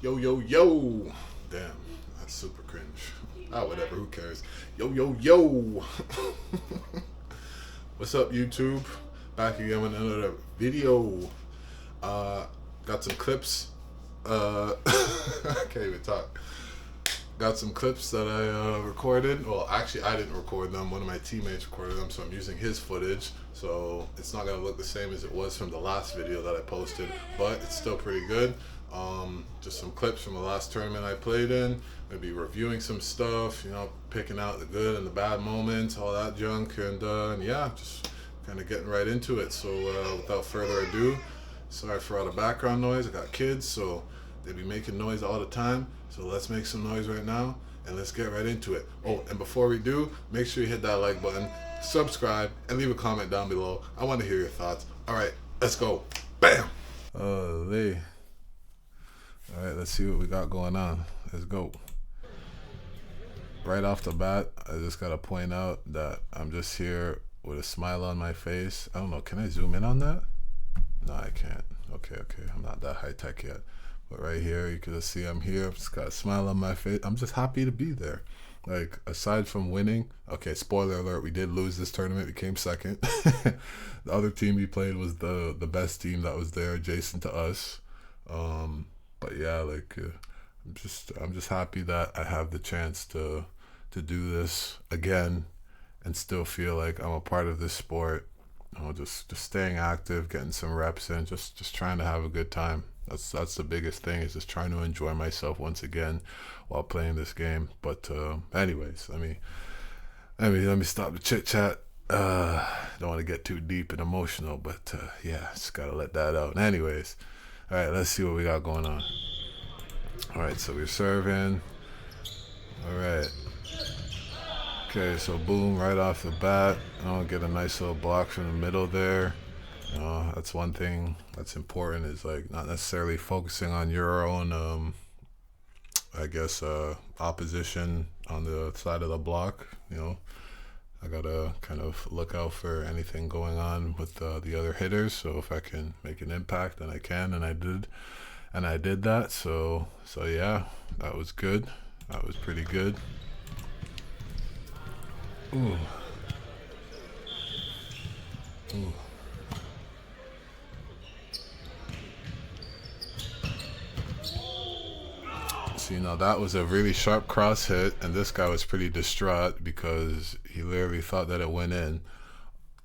Yo, yo, yo. Damn, that's super cringe. Ah, whatever, who cares? Yo, yo, yo. What's up, YouTube? Back again with another video. Uh, got some clips. I can't even talk. Got some clips that I recorded. Well, actually, I didn't record them. One of my teammates recorded them, so I'm using his footage. So it's not gonna look the same as it was from the last video that I posted, but it's still pretty good. Just some clips from the last tournament I played in. Maybe reviewing some stuff, picking out the good and the bad moments, all that junk, and yeah, just kind of getting right into it. So without further ado, sorry for all the background noise. I got kids, so they be making noise all the time. So let's make some noise right now and let's get right into it. Oh, and before we do, make sure you hit that like button, subscribe, and leave a comment down below. I want to hear your thoughts. All right, let's go. Bam! Lee. All right, let's see what we got going on. Let's go. Right off the bat, I just got to point out that I'm just here with a smile on my face. I don't know, can I zoom in on that? No, I can't. Okay, I'm not that high tech yet. But right here, you can just see I'm here. I've just got a smile on my face. I'm just happy to be there. Like, aside from winning, okay, spoiler alert, we did lose this tournament. We came second. The other team we played was the best team that was there, adjacent to us. But yeah, I'm just happy that I have the chance to do this again and still feel like I'm a part of this sport. Just staying active, getting some reps in, just trying to have a good time. That's the biggest thing, is just trying to enjoy myself once again while playing this game. But anyways, let me stop the chit chat. Don't want to get too deep and emotional, but yeah, just gotta let that out. Anyways, all right, let's see what we got going on. All right, so we're serving. All right. Okay, so boom, right off the bat, get a nice little block from the middle there. That's one thing that's important, is like not necessarily focusing on your own, opposition on the side of the block. I gotta kind of look out for anything going on with the other hitters. So if I can make an impact, then I can, and I did that. So yeah, that was good. That was pretty good. Ooh. Ooh. So, that was a really sharp cross hit, and this guy was pretty distraught because he literally thought that it went in.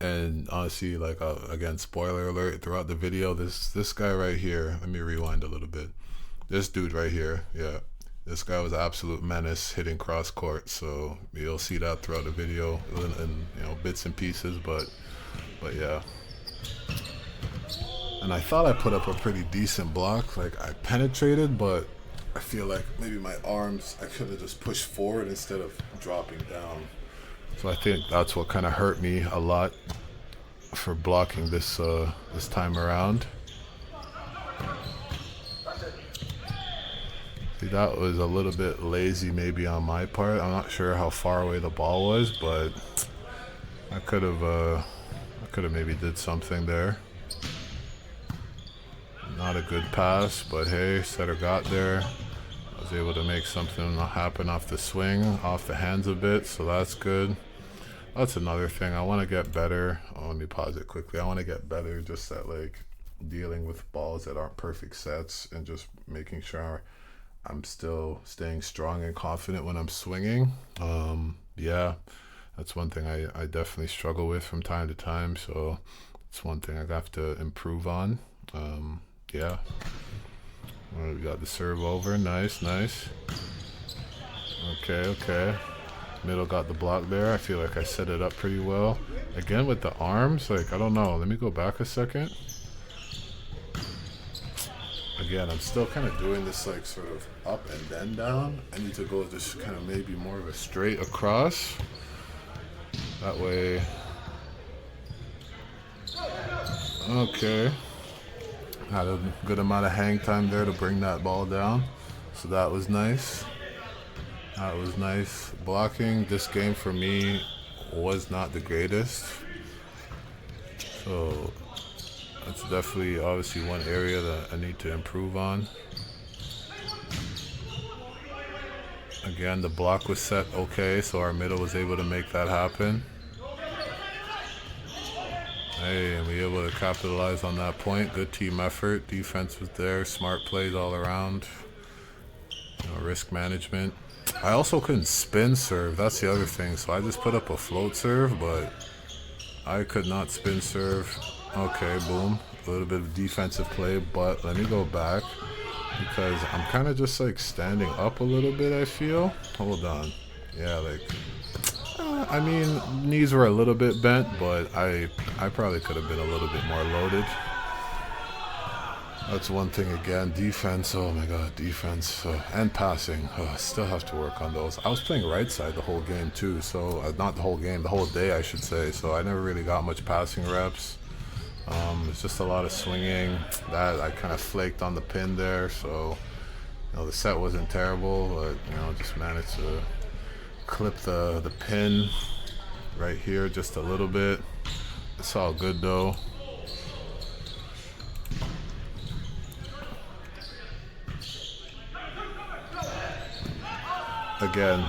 And honestly, like, again, spoiler alert, throughout the video, this guy right here, let me rewind a little bit. This dude right here, yeah. This guy was an absolute menace hitting cross court, so you'll see that throughout the video in bits and pieces, but yeah. And I thought I put up a pretty decent block. Like, I penetrated, but I feel like maybe my arms, I could have just pushed forward instead of dropping down. So I think that's what kind of hurt me a lot for blocking this time around. That was a little bit lazy maybe on my part. I'm not sure how far away the ball was, but I could have maybe did something there. Not a good pass, but hey, setter got there. I was able to make something happen off the swing, off the hands a bit, so that's good. That's another thing. I want to get better. Let me pause it quickly. I want to get better just at like dealing with balls that aren't perfect sets and just making sure I'm still staying strong and confident when I'm swinging. Yeah, that's one thing I definitely struggle with from time to time. So it's one thing I have to improve on. Yeah. All right, we got the serve over. Nice. Okay. Middle got the block there. I feel like I set it up pretty well. Again with the arms, like, I don't know. Let me go back a second. Again, I'm still kind of doing this like sort of up and then down. I need to go just kind of maybe more of a straight across. That way. Okay. Had a good amount of hang time there to bring that ball down. So that was nice. Blocking this game for me was not the greatest. So that's definitely obviously one area that I need to improve on. Again, the block was set okay, so our middle was able to make that happen. Hey, and we were able to capitalize on that point. Good team effort. Defense was there. Smart plays all around. Risk management. I also couldn't spin serve. That's the other thing. So I just put up a float serve, but I could not spin serve. Okay, boom. A little bit of defensive play, but let me go back because I'm kind of just like standing up a little bit, I feel. Hold on. Yeah, like, I mean, knees were a little bit bent, but I probably could have been a little bit more loaded. That's one thing again. Defense, oh my god, defense and passing. Still have to work on those. I was playing right side the whole game too, so not the whole game, the whole day I should say. So I never really got much passing reps. It's just a lot of swinging. That I kind of flaked on the pin there, so the set wasn't terrible, but just managed to clip the pin right here just a little bit. It's all good though. Again,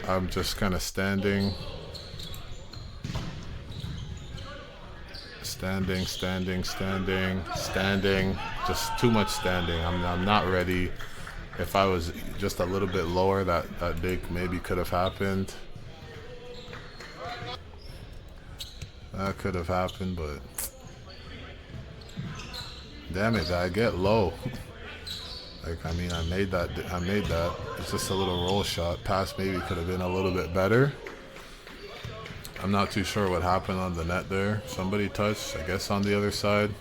I'm just kind of standing, just too much standing. I'm not ready. If I was just a little bit lower, that dig maybe could have happened. That could have happened, but damn it, I get low. Like, I mean, I made that. It's just a little roll shot. Pass maybe could have been a little bit better. I'm not too sure what happened on the net there. Somebody touched, I guess, on the other side.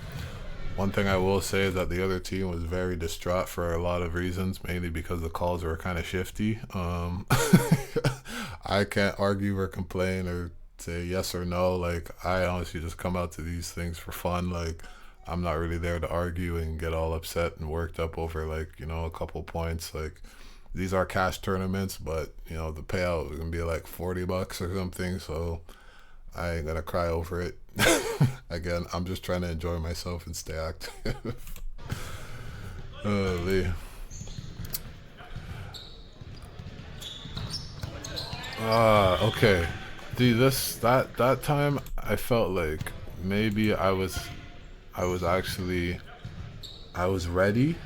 One thing I will say is that the other team was very distraught for a lot of reasons, mainly because the calls were kind of shifty. I can't argue or complain or say yes or no. Like, I honestly just come out to these things for fun. Like, I'm not really there to argue and get all upset and worked up over, like, a couple points. Like, these are cash tournaments, but, the payout is going to be like $40 or something, so I ain't going to cry over it. Again, I'm just trying to enjoy myself and stay active. Holy. Okay. Dude, that time I felt like maybe I was ready,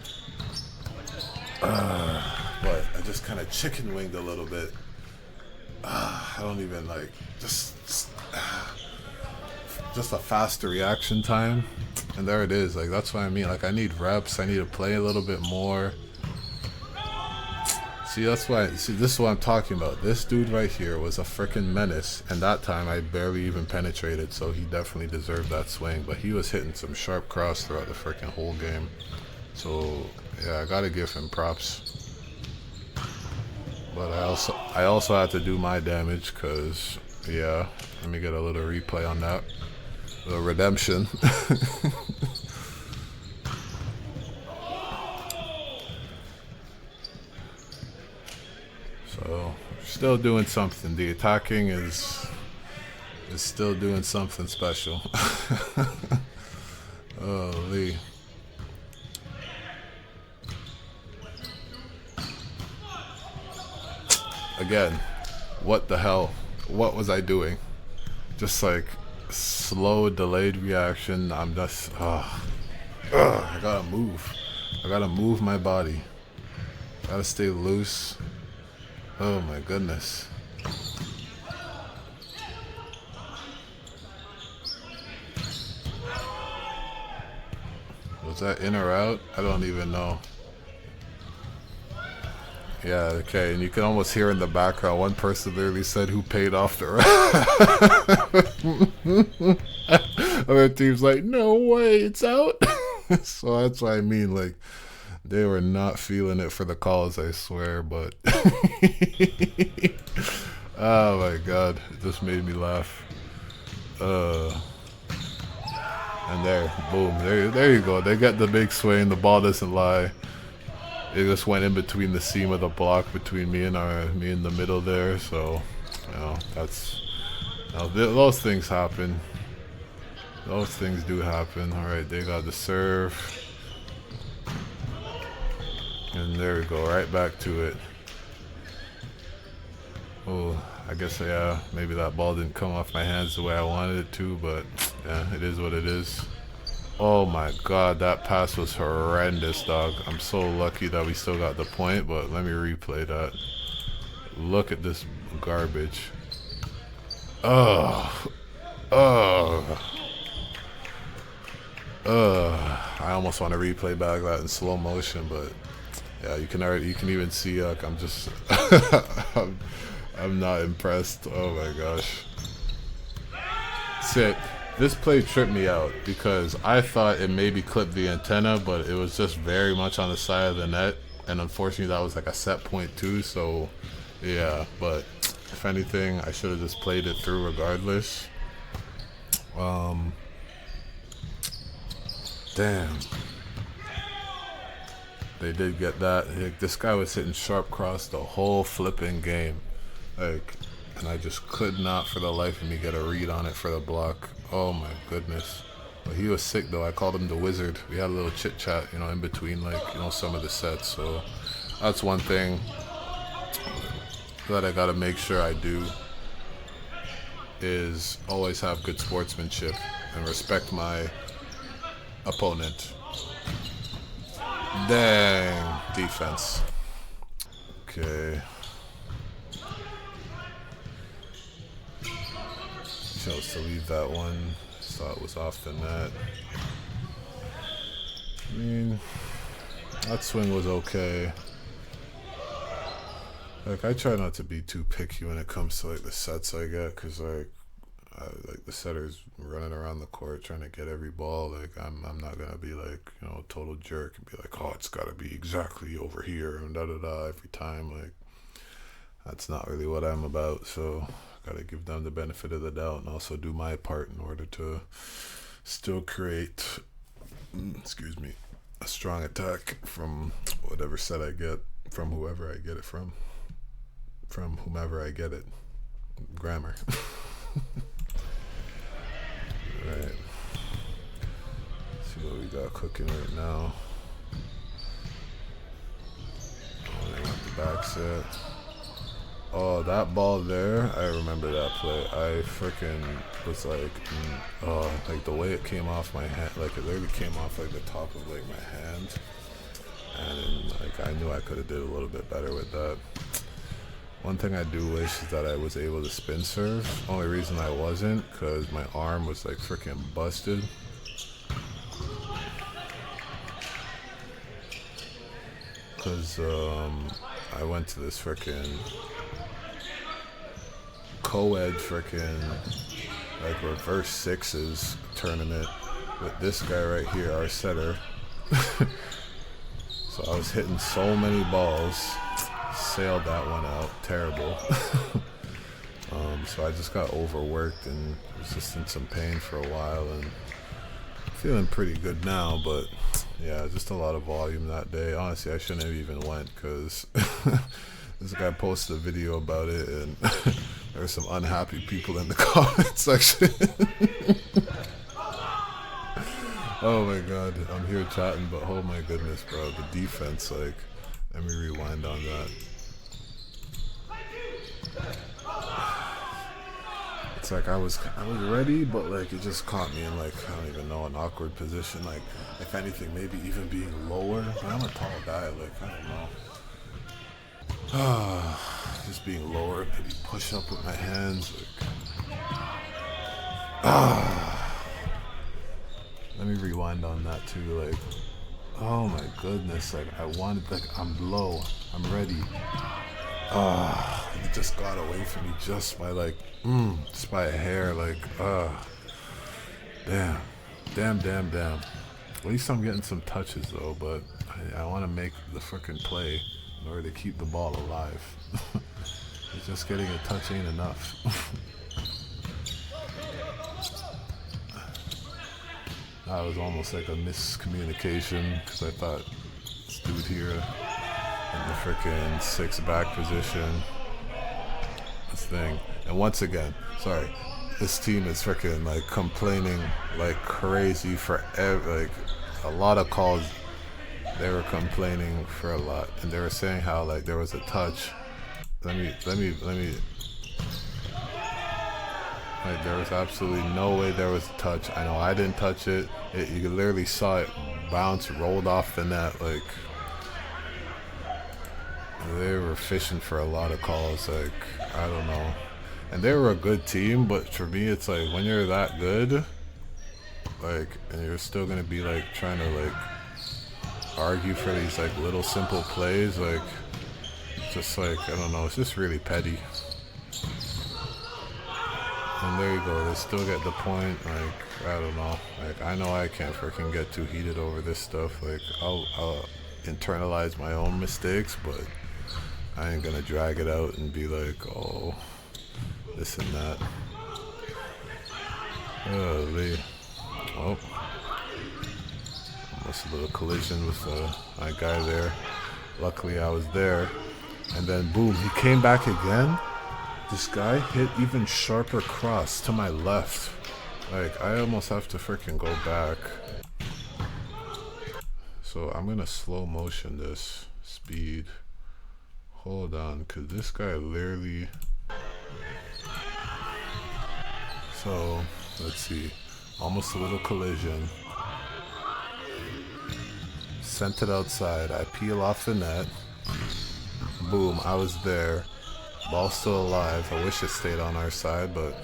but I just kind of chicken winged a little bit. I don't even like just a faster reaction time, and there it is. Like, that's what I mean. Like, I need reps. I need to play a little bit more. See, this is what I'm talking about. This dude right here was a freaking menace, and that time I barely even penetrated, so he definitely deserved that swing. But he was hitting some sharp cross throughout the freaking whole game. So yeah, I gotta give him props. But I also had to do my damage, cause yeah, let me get a little replay on that. The redemption. So, still doing something. The attacking is still doing something special. Holy. Again, what the hell? What was I doing? Just like slow, delayed reaction. I'm just, I gotta move. I gotta move my body. Gotta stay loose. Oh my goodness. Was that in or out? I don't even know. Yeah, okay, and you can almost hear in the background one person literally said, "Who paid off the ref?" Other team's like, "No way, it's out." So that's what I mean, like, they were not feeling it for the calls, I swear, but oh my god, it just made me laugh. And there, boom, there you go. They get the big swing, the ball doesn't lie. It just went in between the seam of the block between me and the middle there, so those things happen. Those things do happen. Alright, they got the serve. And there we go, right back to it. Oh, I guess, yeah, maybe that ball didn't come off my hands the way I wanted it to, but yeah, it is what it is. Oh my god, that pass was horrendous, dog. I'm so lucky that we still got the point, but let me replay that. Look at this garbage. Oh, oh, I almost want to replay back that in slow motion, but yeah, you can even see like I'm just I'm not impressed. Oh my gosh. Sick. This play tripped me out because I thought it maybe clipped the antenna, but it was just very much on the side of the net, and unfortunately that was like a set point too. So yeah, but if anything, I should have just played it through regardless. Damn. They did get that. Like, this guy was hitting sharp cross the whole flipping game. Like, and I just could not for the life of me get a read on it for the block. Oh my goodness. But he was sick though. I called him the wizard. We had a little chit chat, you know, in between like, you know, some of the sets. So that's one thing that I gotta make sure I do is always have good sportsmanship and respect my opponent. Dang, defense. Okay. Chose to leave that one. Saw it was off the net. I mean, that swing was okay. Like, I try not to be too picky when it comes to like the sets I get, cause like the setter's running around the court trying to get every ball. Like I'm not gonna be like, you know, a total jerk and be like, oh, it's gotta be exactly over here and da da da every time. Like that's not really what I'm about. So I gotta give them the benefit of the doubt and also do my part in order to still create, excuse me, a strong attack from whatever set I get, from whoever I get it from whomever I get it. Grammar. Alright. See what we got cooking right now. Oh, they want the back set. Oh, that ball there, I remember that play. I freaking was like, like the way it came off my hand, like it literally came off like the top of like my hand. And like I knew I could have did a little bit better with that. One thing I do wish is that I was able to spin serve. Only reason I wasn't, because my arm was like freaking busted. Because I went to this freaking co-ed freaking like reverse sixes tournament with this guy right here, our setter. So I was hitting so many balls. Sailed that one out terrible. So I just got overworked and was just in some pain for a while and feeling pretty good now, but yeah, just a lot of volume that day. Honestly, I shouldn't have even went because this guy posted a video about it and there were some unhappy people in the comment section. Oh my god, I'm here chatting, but oh my goodness, bro, the defense, like, let me rewind on that. It's like I was ready, but like it just caught me in like, I don't even know, an awkward position. Like, if anything, maybe even being lower. But I'm a tall guy, like, I don't know. Just being lower, maybe push up with my hands. Like, let me rewind on that too. Like, oh my goodness, like I wanted, like I'm low, I'm ready. It just got away from me just by like, just by a hair. Like, damn. At least I'm getting some touches though, but I want to make the freaking play in order to keep the ball alive. Just getting a touch ain't enough. That was almost like a miscommunication because I thought this dude here in the freaking 6 back position, this thing. And once again, sorry, this team is freaking like complaining like crazy for like a lot of calls. They were complaining for a lot, and they were saying how like there was a touch Let me. Like, there was absolutely no way there was a touch. I know I didn't touch it. You literally saw it bounce, rolled off the net. Like, they were fishing for a lot of calls. Like, I don't know. And they were a good team, but for me, it's like, when you're that good, like, and you're still gonna be like trying to like argue for these like little simple plays, like, just like, I don't know, it's just really petty. And there you go, they still get the point. Like, I don't know, like, I know I can't freaking get too heated over this stuff. Like, I'll internalize my own mistakes, but I ain't gonna drag it out and be like, oh, this and that. Holy. Oh, almost a little collision with my guy there. Luckily I was there. And then boom, he came back again. This guy hit even sharper cross to my left. Like, I almost have to freaking go back. So I'm gonna slow motion this speed. Hold on, cause this guy literally. So let's see, almost a little collision. Sent it outside. I peel off the net. Boom, I was there. Ball's still alive. I wish it stayed on our side, but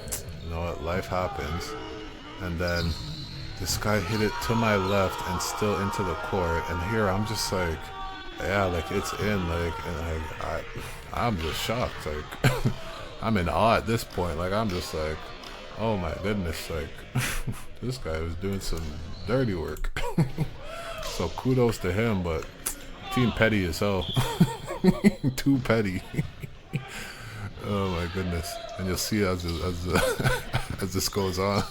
you know what? Life happens. And then this guy hit it to my left and still into the court. And here I'm just like, yeah, like it's in. Like, and I'm just shocked. Like, I'm in awe at this point. Like, I'm just like, oh my goodness. Like, this guy was doing some dirty work. So kudos to him, but team petty as hell. Too petty. Oh my goodness. And you'll see as this goes on.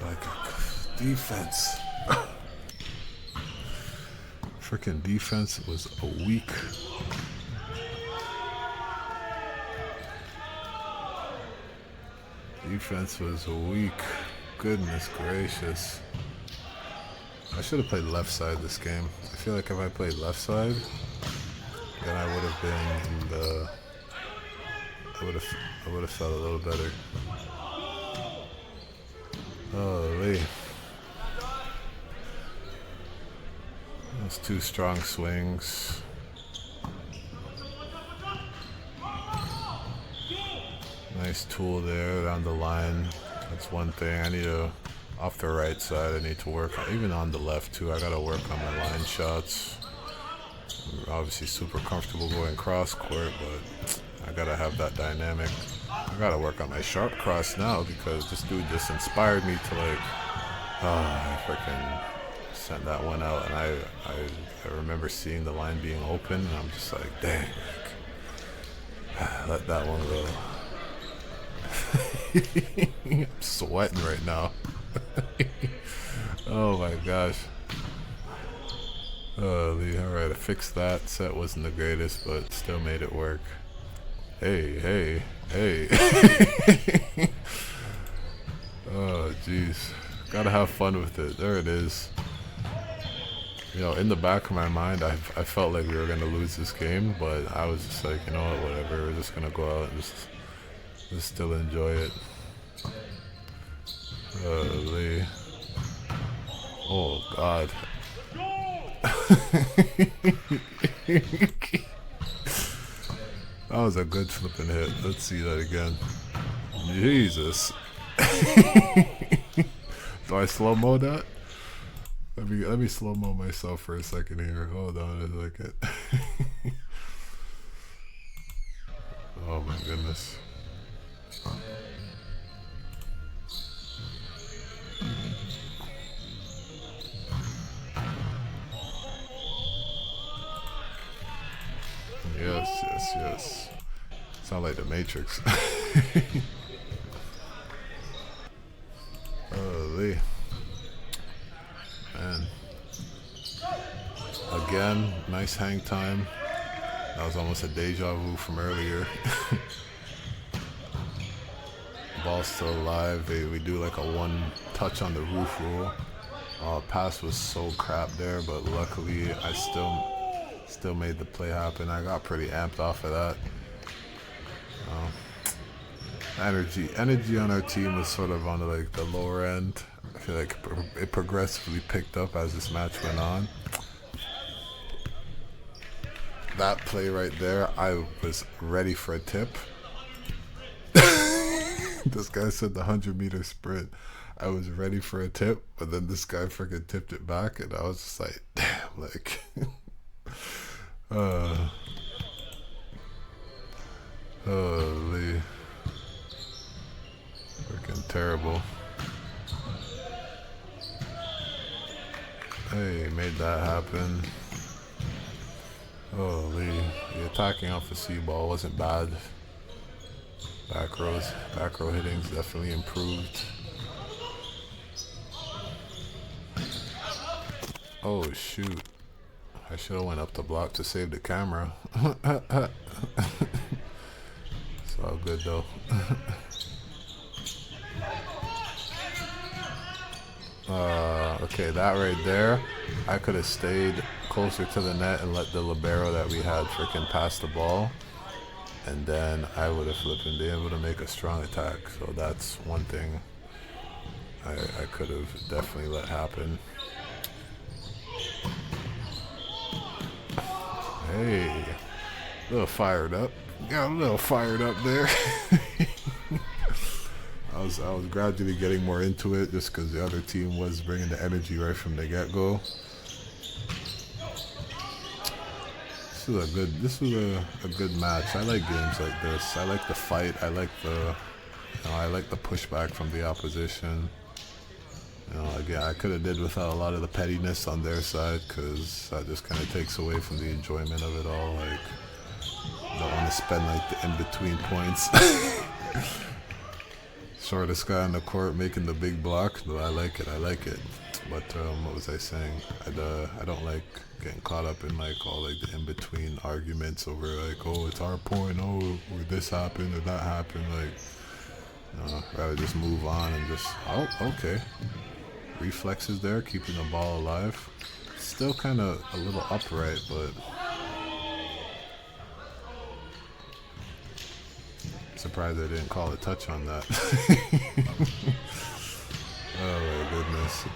Like defense. Freaking defense was a weak. Defense was weak. Goodness gracious. I should have played left side this game. I feel like if I played left side, then I would have been in the. I would have felt a little better. Holy. Those two strong swings. Nice tool there down the line. That's one thing. I need to, off the right side, I need to work on, even on the left too. I gotta work on my line shots. I'm obviously super comfortable going cross court, but I gotta have that dynamic. I gotta work on my sharp cross now because this dude just inspired me to like, I freaking sent that one out, and I remember seeing the line being open, and I'm just like, dang, let that one go. I'm sweating right now. Oh my gosh. Alright, I fixed that. Set wasn't the greatest, but still made it work. Hey. Oh jeez. Gotta have fun with it. There it is. You know, in the back of my mind, I felt like we were gonna lose this game, but I was just like, you know what, whatever. We're just gonna go out and just still enjoy it. Oh God. That was a good flipping hit. Let's see that again. Jesus. Do I slow-mo that? Let me slow-mo myself for a second here. Hold on a second. Oh my goodness. Yes. Sound like the Matrix. Holy. Man. Again, nice hang time. That was almost a deja vu from earlier. Ball's still alive. We do like a one touch on the roof rule. Oh, pass was so crap there, but luckily I still made the play happen. I got pretty amped off of that. Energy on our team was sort of on like the lower end. I feel like it progressively picked up as this match went on. That play right there, I was ready for a tip. This guy said the 100-meter sprint. I was ready for a tip, but then this guy freaking tipped it back, and I was just like, damn, like, holy, freaking terrible. Hey, made that happen. Holy, the attacking off the C ball wasn't bad. Back row hitting's definitely improved. Oh shoot, I should have went up the block to save the camera. It's all good though. Okay, that right there, I could have stayed closer to the net and let the libero that we had freaking pass the ball, and then I would have flipped and been able to make a strong attack. So that's one thing I could have definitely let happen. Hey, a little fired up. Got a little fired up there. I was gradually getting more into it just because the other team was bringing the energy right from the get-go. This was a good match. I like games like this. I like the fight. I like the pushback from the opposition. Again, I could have did without a lot of the pettiness on their side, because that just kind of takes away from the enjoyment of it all. Like, I don't want to spend like the in-between points. Shortest guy on the court making the big block. No, I like it. But what was I saying? I don't like getting caught up in like all like the in-between arguments over like, oh, it's our point, oh, or this happened or that happened. Like, rather just move on and just, oh, okay. Reflexes there, keeping the ball alive. Still kind of a little upright, but surprised I didn't call a touch on that. Oh my goodness.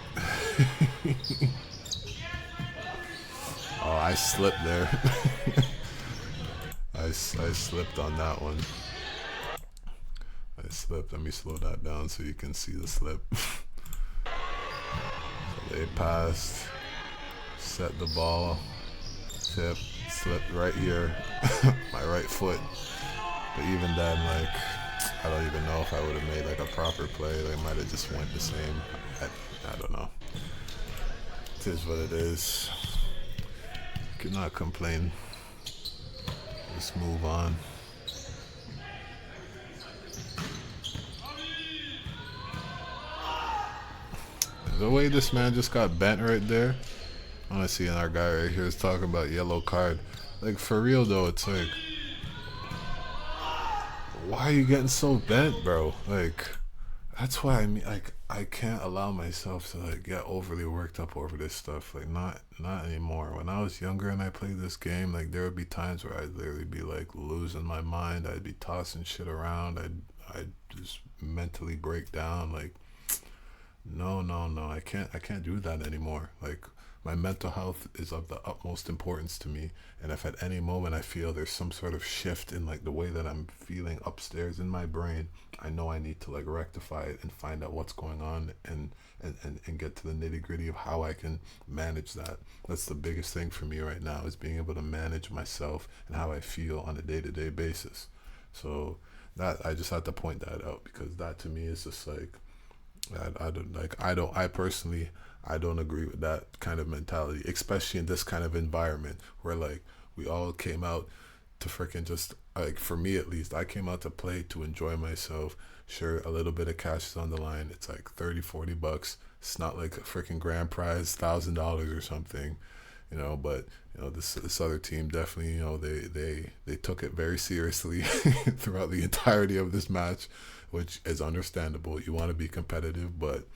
Oh, I slipped there. I slipped on that one. I slipped. Let me slow that down so you can see the slip. So they passed, set the ball, tip, slipped right here, my right foot. But even then, like, I don't even know if I would have made like a proper play. They might have just went the same. I don't know. It is what it is. Cannot complain. Just move on. The way this man just got bent right there. I want to see our guy right here is talking about yellow card. Like, for real though, it's like, why are you getting so bent, bro? Like, that's why I can't allow myself to like get overly worked up over this stuff. Like, not anymore. When I was younger and I played this game, like, there would be times where I'd literally be like losing my mind. I'd be tossing shit around. I'd just mentally break down. Like, no, I can't do that anymore. Like, my mental health is of the utmost importance to me, and if at any moment I feel there's some sort of shift in like the way that I'm feeling upstairs in my brain, I know I need to like rectify it and find out what's going on and get to the nitty-gritty of how I can manage that. That's the biggest thing for me right now, is being able to manage myself and how I feel on a day-to-day basis. So that, I just had to point that out, because that to me is just like, I don't agree with that kind of mentality, especially in this kind of environment where like we all came out to freaking just, like, for me at least, I came out to play to enjoy myself. Sure, a little bit of cash is on the line. It's like $30-$40. It's not like a freaking grand prize, $1,000 or something, but this other team definitely, they took it very seriously throughout the entirety of this match, which is understandable. You want to be competitive, but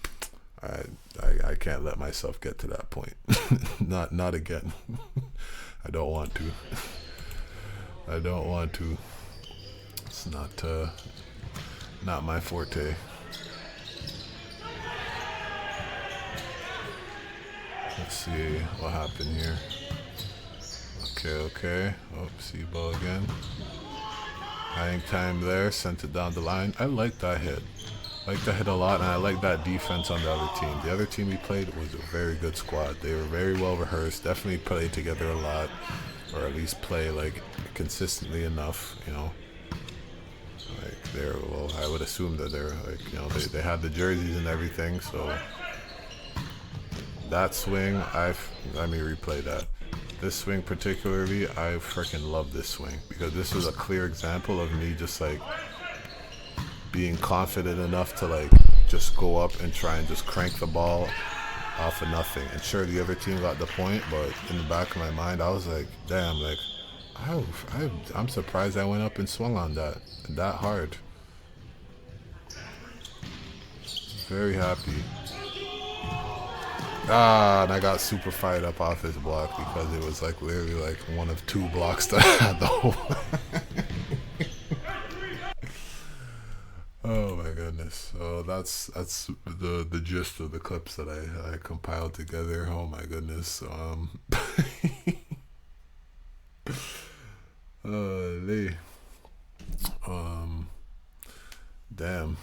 I can't let myself get to that point. Not again. I don't want to. I don't want to. It's not my forte. Let's see what happened here. Okay. Oh, see ball again. Hang time there, sent it down the line. I like that hit. A lot, and I like that defense on the other team. The other team we played was a very good squad. They were very well rehearsed, definitely played together a lot, or at least play like consistently enough, you know. Like I would assume that they're like, you know, they had the jerseys and everything, so that swing, let me replay that. This swing particularly, I freaking love this swing because this was a clear example of me just like being confident enough to like just go up and try and just crank the ball off of nothing. And sure, the other team got the point, but in the back of my mind, I was like, damn, like I'm surprised I went up and swung on that hard. Very happy. And I got super fired up off his block because it was like literally like one of two blocks that I had the whole. Oh my goodness. So that's the gist of the clips that I compiled together. Oh my goodness. Lee. Damn.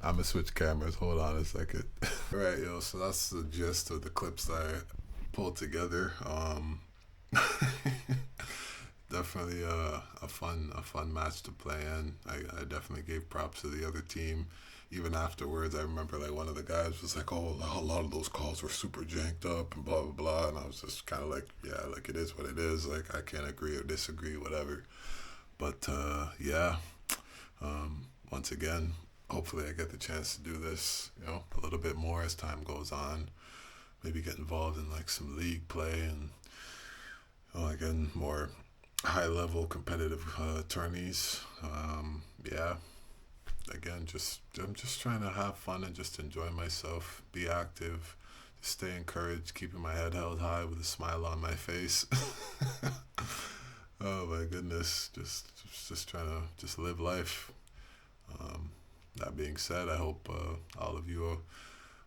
I'm gonna switch cameras. Hold on a second. Alright, yo, so that's the gist of the clips that I pulled together. Definitely a fun match to play in. I definitely gave props to the other team. Even afterwards, I remember like one of the guys was like, "Oh, a lot of those calls were super janked up and blah blah blah," and I was just kind of like, "Yeah, like it is what it is. Like I can't agree or disagree, whatever." But yeah, once again, hopefully I get the chance to do this, you know, a little bit more as time goes on. Maybe get involved in like some league play and again more high level competitive tourneys. Yeah, again, I'm just trying to have fun and just enjoy myself, be active, just stay encouraged, keeping my head held high with a smile on my face. Oh my goodness, just trying to just live life. That being said, I hope all of you,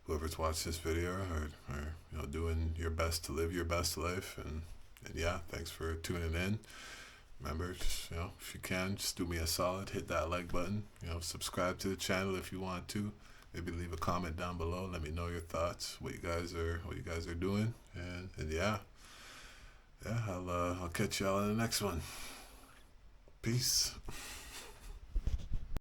whoever's watched this video, are you know doing your best to live your best life, and yeah, thanks for tuning in. Remember, just, you know, if you can, just do me a solid, hit that like button. You know, subscribe to the channel if you want to. Maybe leave a comment down below. Let me know your thoughts, what you guys are doing, and yeah, I'll catch y'all in the next one. Peace.